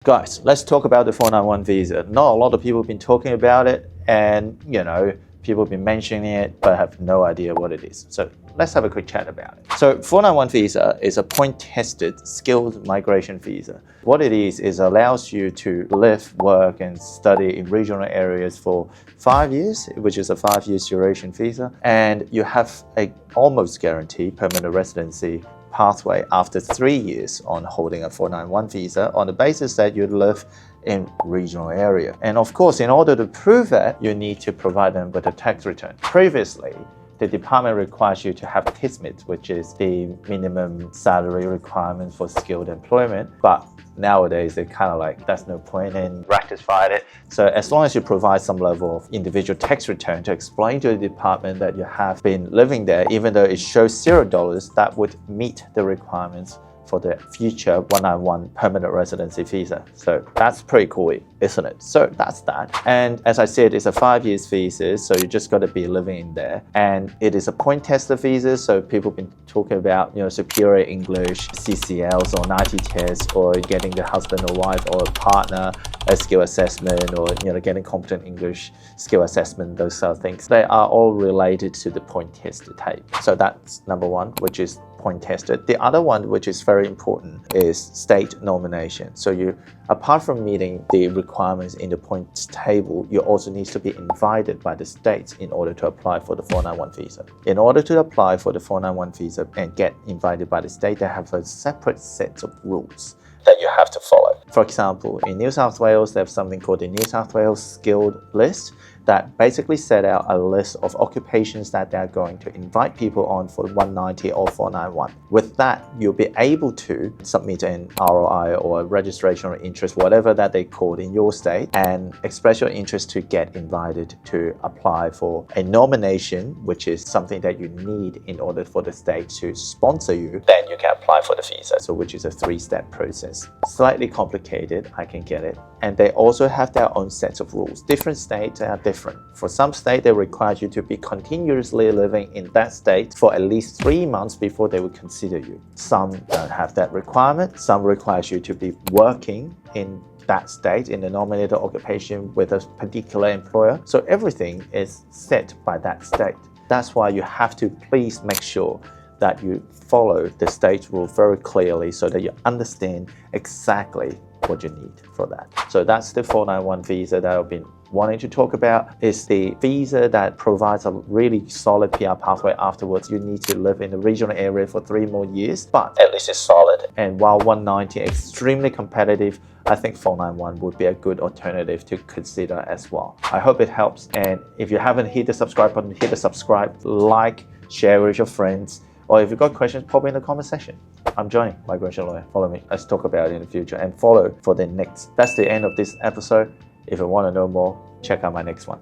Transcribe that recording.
Guys, let's talk about the 491 visa. Not a lot of people have been talking about it, and people have been mentioning it, but have no idea what it is. So let's have a quick chat about it. So 491 visa is a point-tested skilled migration visa. What it is allows you to live, work, and study in regional areas for 5 years, which is a 5 years duration visa, and you have a almost guaranteed permanent residency pathway after 3 years on holding a 491 visa on the basis that you live in regional area. And of course, in order to prove that, you need to provide them with a tax return. Previously, the department requires you to have TISMIT, which is the minimum salary requirement for skilled employment. But nowadays, they're kind of like, there's no point in rectifying it. So as long as you provide some level of individual tax return to explain to the department that you have been living there, even though it shows $0, that would meet the requirements for the future 191 permanent residency visa. So that's pretty cool, isn't it? So that's that. And as I said, it's a 5 years visa, so you just got to be living in there. And it is a point tester visa, so people have been talking about superior English, CCLs or 90 tests, or getting the husband or wife or a partner a skill assessment, or getting competent English skill assessment, those sort of things. They are all related to the point tested type. So that's number one, which is point tested. The other one, which is very important, is state nomination. So you, apart from meeting the requirements in the points table, you also need to be invited by the state in order to apply for the 491 visa. In order to apply for the 491 visa and get invited by the state, they have a separate set of rules that you have to follow. For example, in New South Wales, they have something called the New South Wales Skilled List that basically set out a list of occupations that they're going to invite people on for 190 or 491. With that, you'll be able to submit an ROI or a registration of interest, whatever that they called in your state, and express your interest to get invited to apply for a nomination, which is something that you need in order for the state to sponsor you. Then you can apply for the visa, so which is a 3-step process. Slightly complicated, I can get it. And they also have their own sets of rules. Different states are different. For some states, they require you to be continuously living in that state for at least 3 months before they will consider you. Some don't have that requirement. Some requires you to be working in that state in the nominated occupation with a particular employer. So everything is set by that state. That's why you have to please make sure that you follow the state rule very clearly so that you understand exactly what you need for that. So that's the 491 visa that I've been wanting to talk about. It's the visa that provides a really solid PR pathway afterwards. You need to live in the regional area for 3 more years, but at least it's solid. And while 190 is extremely competitive, I think 491 would be a good alternative to consider as well. I hope it helps. And if you haven't hit the subscribe button, hit the subscribe, like, share with your friends. Or if you've got questions, pop in the comment section. I'm Johnny, Migration Lawyer. Follow me. Let's talk about it in the future, and follow for the next. That's the end of this episode. If you want to know more, check out my next one.